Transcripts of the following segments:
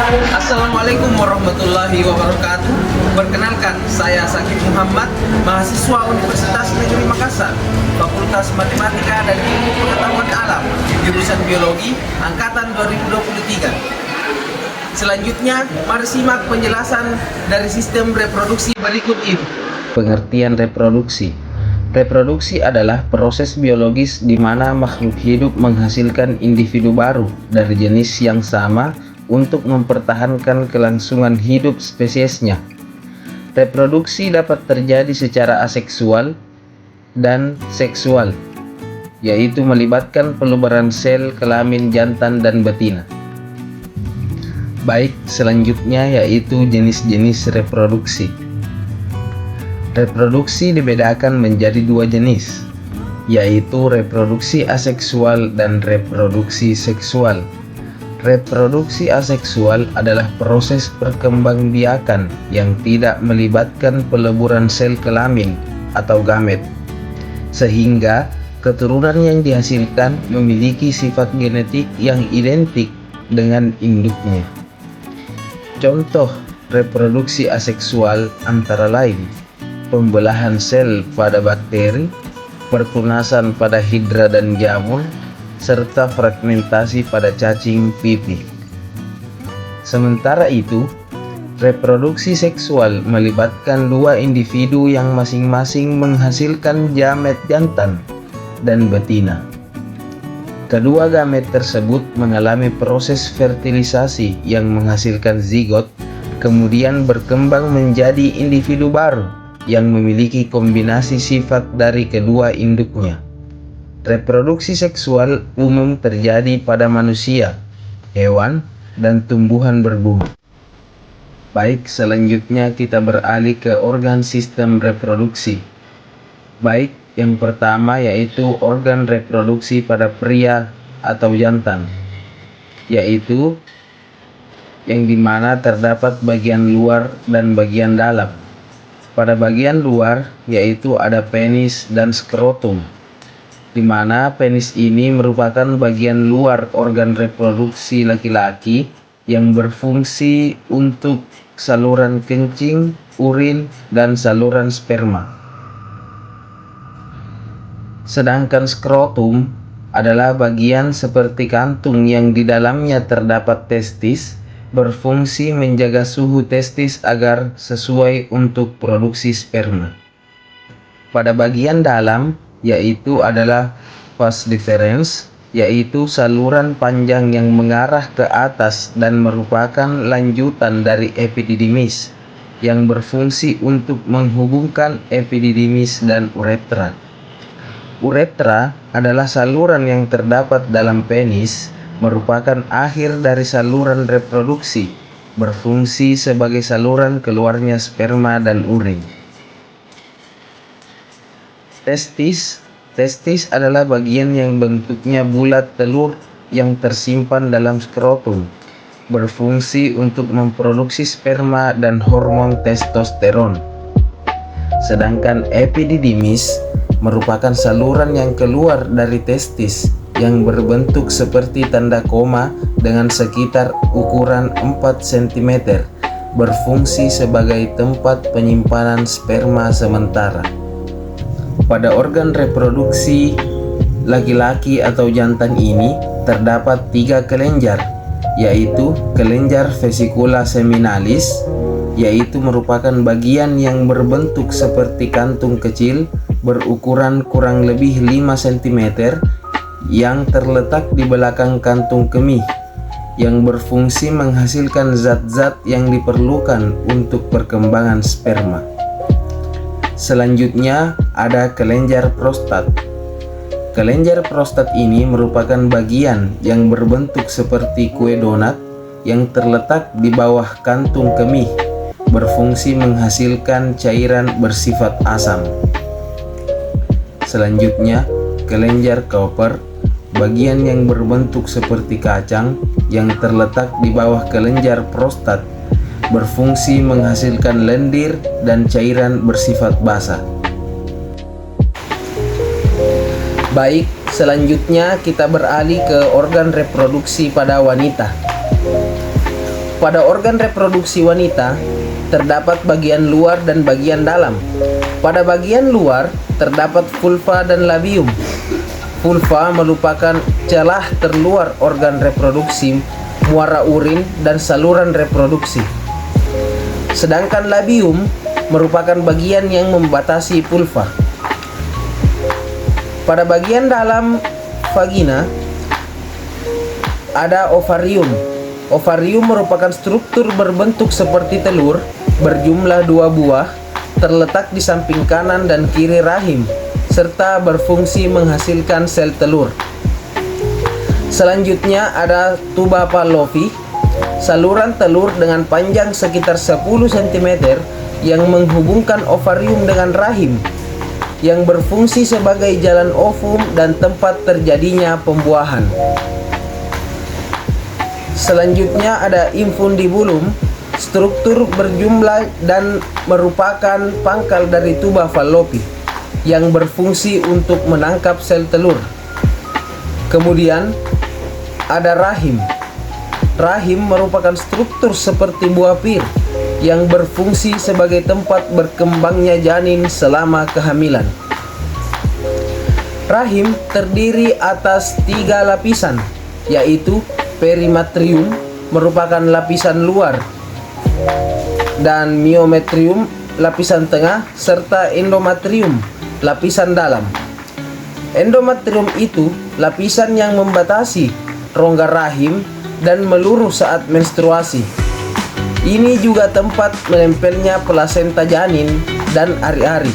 Assalamualaikum warahmatullahi wabarakatuh. Perkenalkan, saya Sakib Muhammad, mahasiswa Universitas Negeri Makassar, Fakultas Matematika dan Ilmu Pengetahuan Alam, jurusan Biologi, angkatan 2023. Selanjutnya, mari simak penjelasan dari sistem reproduksi berikut ini. Pengertian reproduksi. Reproduksi adalah proses biologis di mana makhluk hidup menghasilkan individu baru dari jenis yang sama untuk mempertahankan kelangsungan hidup spesiesnya. Reproduksi dapat terjadi secara aseksual dan seksual, yaitu melibatkan pelubaran sel kelamin jantan dan betina. Baik, selanjutnya yaitu jenis-jenis reproduksi. Reproduksi dibedakan menjadi dua jenis, yaitu reproduksi aseksual dan reproduksi seksual. Reproduksi aseksual adalah proses perkembangbiakan yang tidak melibatkan peleburan sel kelamin atau gamet, sehingga keturunan yang dihasilkan memiliki sifat genetik yang identik dengan induknya. Contoh reproduksi aseksual antara lain pembelahan sel pada bakteri, pertunasan pada hidra dan jamur, serta fragmentasi pada cacing pipih. Sementara itu, reproduksi seksual melibatkan dua individu yang masing-masing menghasilkan gamet jantan dan betina. Kedua gamet tersebut mengalami proses fertilisasi yang menghasilkan zigot, kemudian berkembang menjadi individu baru yang memiliki kombinasi sifat dari kedua induknya. Reproduksi seksual umum terjadi pada manusia, hewan, dan tumbuhan berbumi. Baik, selanjutnya kita beralih ke organ sistem reproduksi. Baik, yang pertama yaitu organ reproduksi pada pria atau jantan, yaitu yang dimana terdapat bagian luar dan bagian dalam. Pada bagian luar yaitu ada penis dan skrotum, di mana penis ini merupakan bagian luar organ reproduksi laki-laki yang berfungsi untuk saluran kencing, urin, dan saluran sperma. Sedangkan skrotum adalah bagian seperti kantung yang di dalamnya terdapat testis, berfungsi menjaga suhu testis agar sesuai untuk produksi sperma. Pada bagian dalam yaitu adalah vas deferens, yaitu saluran panjang yang mengarah ke atas dan merupakan lanjutan dari epididymis yang berfungsi untuk menghubungkan epididymis dan uretra. Uretra adalah saluran yang terdapat dalam penis, merupakan akhir dari saluran reproduksi, berfungsi sebagai saluran keluarnya sperma dan urin. Testis adalah bagian yang bentuknya bulat telur yang tersimpan dalam skrotum, berfungsi untuk memproduksi sperma dan hormon testosteron. Sedangkan epididymis merupakan saluran yang keluar dari testis yang berbentuk seperti tanda koma dengan sekitar ukuran 4 cm, berfungsi sebagai tempat penyimpanan sperma sementara. Pada organ reproduksi laki-laki atau jantan ini terdapat 3 kelenjar, yaitu kelenjar vesicula seminalis, yaitu merupakan bagian yang berbentuk seperti kantung kecil berukuran kurang lebih 5 cm yang terletak di belakang kantung kemih, yang berfungsi menghasilkan zat-zat yang diperlukan untuk perkembangan sperma. Selanjutnya ada kelenjar prostat. Kelenjar prostat ini merupakan bagian yang berbentuk seperti kue donat yang terletak di bawah kantung kemih, berfungsi menghasilkan cairan bersifat asam. Selanjutnya kelenjar Cowper, bagian yang berbentuk seperti kacang yang terletak di bawah kelenjar prostat, berfungsi menghasilkan lendir dan cairan bersifat basah. Baik, selanjutnya kita beralih ke organ reproduksi pada wanita. Pada organ reproduksi wanita, terdapat bagian luar dan bagian dalam. Pada bagian luar, terdapat vulva dan labium. Vulva merupakan celah terluar organ reproduksi, muara urin, dan saluran reproduksi. Sedangkan labium merupakan bagian yang membatasi vulva. Pada bagian dalam vagina, ada ovarium. Ovarium merupakan struktur berbentuk seperti telur, berjumlah 2 buah, terletak di samping kanan dan kiri rahim, serta berfungsi menghasilkan sel telur. Selanjutnya ada tuba Fallopi, saluran telur dengan panjang sekitar 10 cm yang menghubungkan ovarium dengan rahim, yang berfungsi sebagai jalan ovum dan tempat terjadinya pembuahan. Selanjutnya ada infundibulum, struktur berjumlah dan merupakan pangkal dari tuba Fallopi yang berfungsi untuk menangkap sel telur. Kemudian ada rahim. Rahim merupakan struktur seperti buah pir yang berfungsi sebagai tempat berkembangnya janin selama kehamilan. Rahim terdiri atas 3 lapisan, yaitu perimetrium merupakan lapisan luar, dan myometrium lapisan tengah, serta endometrium lapisan dalam. Endometrium itu lapisan yang membatasi rongga rahim dan meluruh saat menstruasi. Ini juga tempat menempelnya plasenta janin dan ari-ari.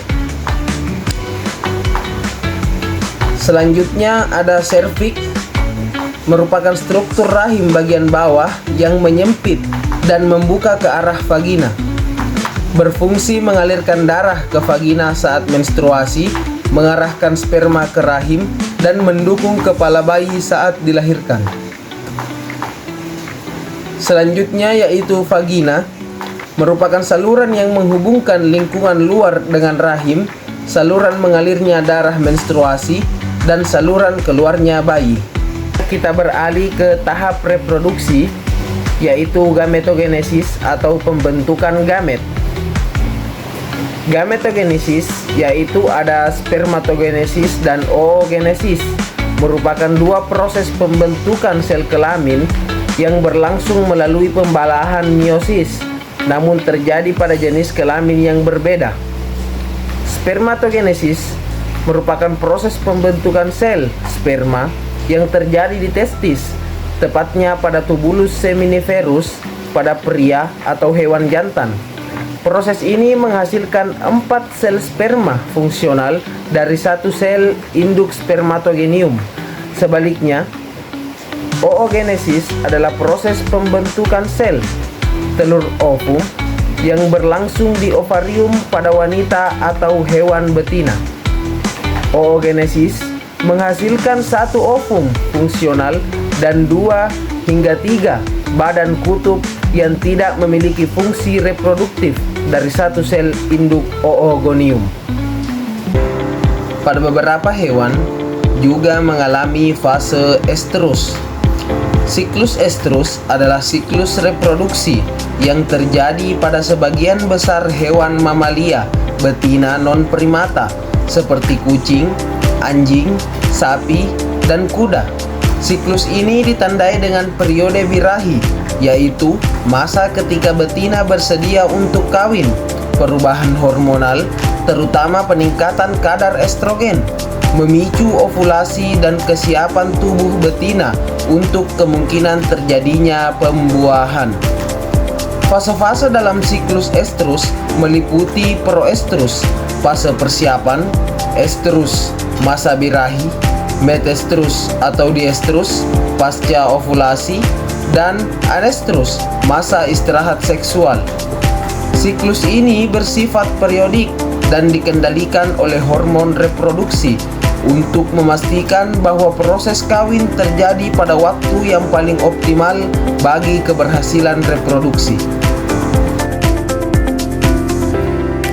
Selanjutnya ada serviks, merupakan struktur rahim bagian bawah yang menyempit dan membuka ke arah vagina. Berfungsi mengalirkan darah ke vagina saat menstruasi, mengarahkan sperma ke rahim, dan mendukung kepala bayi saat dilahirkan. Selanjutnya yaitu vagina, merupakan saluran yang menghubungkan lingkungan luar dengan rahim, saluran mengalirnya darah menstruasi, dan saluran keluarnya bayi. Kita beralih ke tahap reproduksi, yaitu gametogenesis atau pembentukan gamet. Gametogenesis yaitu ada spermatogenesis dan oogenesis, merupakan 2 proses pembentukan sel kelamin yang berlangsung melalui pembalahan meiosis, namun terjadi pada jenis kelamin yang berbeda. Spermatogenesis merupakan proses pembentukan sel sperma yang terjadi di testis, tepatnya pada tubulus seminiferus pada pria atau hewan jantan. Proses ini menghasilkan 4 sel sperma fungsional dari 1 sel induk spermatogenium. Sebaliknya, oogenesis adalah proses pembentukan sel telur ovum yang berlangsung di ovarium pada wanita atau hewan betina. Oogenesis menghasilkan 1 ovum fungsional dan 2 hingga 3 badan kutub yang tidak memiliki fungsi reproduktif dari 1 sel induk oogonium. Pada beberapa hewan juga mengalami fase estrus. Siklus estrus adalah siklus reproduksi yang terjadi pada sebagian besar hewan mamalia betina non-primata seperti kucing, anjing, sapi, dan kuda. Siklus ini ditandai dengan periode birahi, yaitu masa ketika betina bersedia untuk kawin, perubahan hormonal, terutama peningkatan kadar estrogen, memicu ovulasi dan kesiapan tubuh betina untuk kemungkinan terjadinya pembuahan. Fase-fase dalam siklus estrus meliputi proestrus, fase persiapan, estrus, masa birahi, metestrus atau diestrus, pasca ovulasi, dan anestrus, masa istirahat seksual. Siklus ini bersifat periodik dan dikendalikan oleh hormon reproduksi untuk memastikan bahwa proses kawin terjadi pada waktu yang paling optimal bagi keberhasilan reproduksi.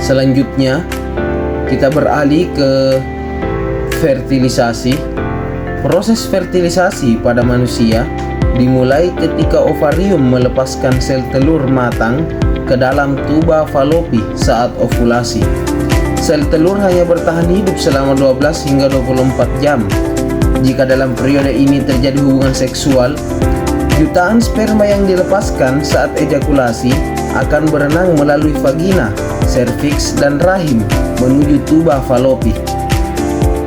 Selanjutnya, kita beralih ke fertilisasi. Proses fertilisasi pada manusia dimulai ketika ovarium melepaskan sel telur matang ke dalam tuba falopi saat ovulasi. Sel telur hanya bertahan hidup selama 12 hingga 24 jam. Jika dalam periode ini terjadi hubungan seksual, jutaan sperma yang dilepaskan saat ejakulasi akan berenang melalui vagina, serviks, dan rahim menuju tuba falopi.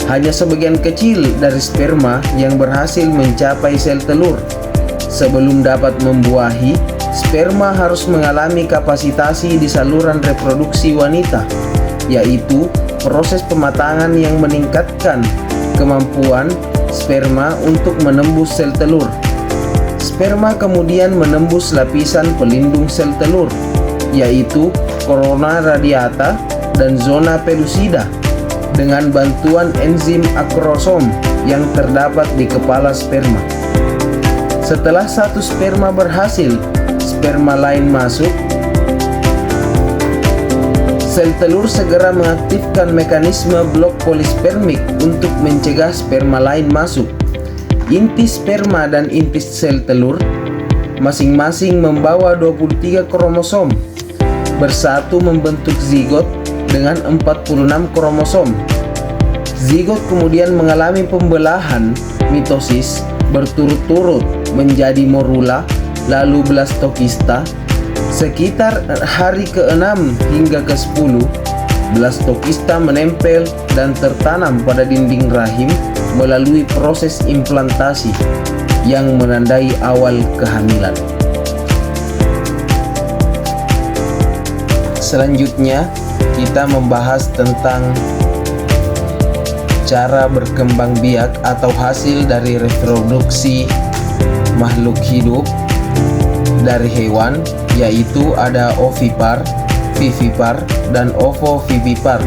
Hanya sebagian kecil dari sperma yang berhasil mencapai sel telur. Sebelum dapat membuahi, sperma harus mengalami kapasitasi di saluran reproduksi wanita, yaitu proses pematangan yang meningkatkan kemampuan sperma untuk menembus sel telur. Sperma kemudian menembus lapisan pelindung sel telur, yaitu corona radiata dan zona pellucida, dengan bantuan enzim akrosom yang terdapat di kepala sperma. Setelah satu sperma berhasil, sperma lain masuk. Sel telur segera mengaktifkan mekanisme blok polispermik untuk mencegah sperma lain masuk. Inti sperma dan inti sel telur masing-masing membawa 23 kromosom, bersatu membentuk zigot dengan 46 kromosom. Zigot kemudian mengalami pembelahan mitosis berturut-turut menjadi morula, lalu blastokista. Sekitar hari ke-6 hingga ke-10, blastokista menempel dan tertanam pada dinding rahim melalui proses implantasi yang menandai awal kehamilan. Selanjutnya, kita membahas tentang cara berkembang biak atau hasil dari reproduksi makhluk hidup dari hewan, yaitu ada ovipar, vivipar, dan ovovivipar.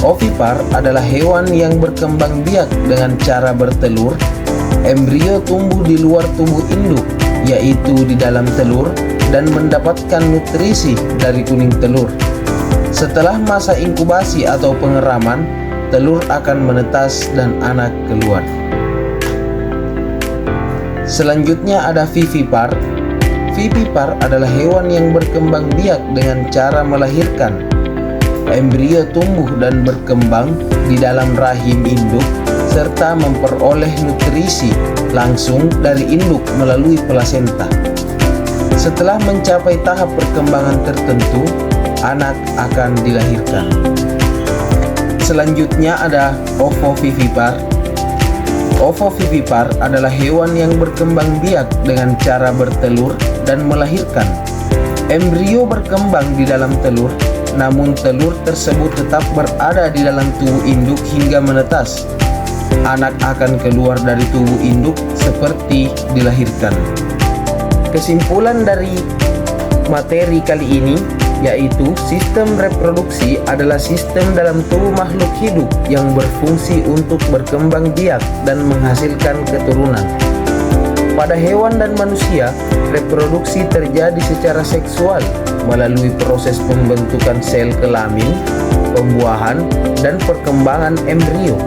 Ovipar adalah hewan yang berkembang biak dengan cara bertelur. Embrio tumbuh di luar tubuh induk, yaitu di dalam telur, dan mendapatkan nutrisi dari kuning telur. Setelah masa inkubasi atau pengeraman, telur akan menetas dan anak keluar. Selanjutnya ada vivipar. Vivipar adalah hewan yang berkembang biak dengan cara melahirkan. Embrio tumbuh dan berkembang di dalam rahim induk serta memperoleh nutrisi langsung dari induk melalui plasenta. Setelah mencapai tahap perkembangan tertentu, anak akan dilahirkan. Selanjutnya ada ovovivipar. Ovovivipar adalah hewan yang berkembang biak dengan cara bertelur dan melahirkan. Embrio berkembang di dalam telur, namun telur tersebut tetap berada di dalam tubuh induk hingga menetas. Anak akan keluar dari tubuh induk seperti dilahirkan. Kesimpulan dari materi kali ini yaitu sistem reproduksi adalah sistem dalam tubuh makhluk hidup yang berfungsi untuk berkembang biak dan menghasilkan keturunan. Pada hewan dan manusia, reproduksi terjadi secara seksual melalui proses pembentukan sel kelamin, pembuahan, dan perkembangan embrio.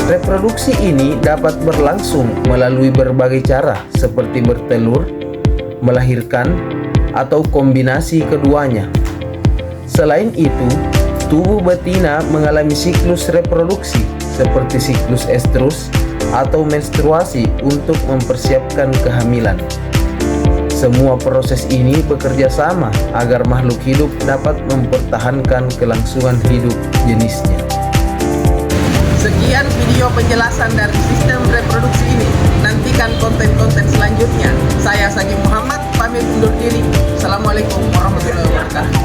Reproduksi ini dapat berlangsung melalui berbagai cara seperti bertelur, melahirkan, atau kombinasi keduanya. Selain itu, tubuh betina mengalami siklus reproduksi seperti siklus estrus atau menstruasi untuk mempersiapkan kehamilan. Semua proses ini bekerja sama agar makhluk hidup dapat mempertahankan kelangsungan hidup jenisnya. Sekian video penjelasan dari sistem reproduksi ini. Nantikan konten-konten selanjutnya. Saya Sagi Muhammad, pamit undur diri. Assalamualaikum warahmatullahi wabarakatuh.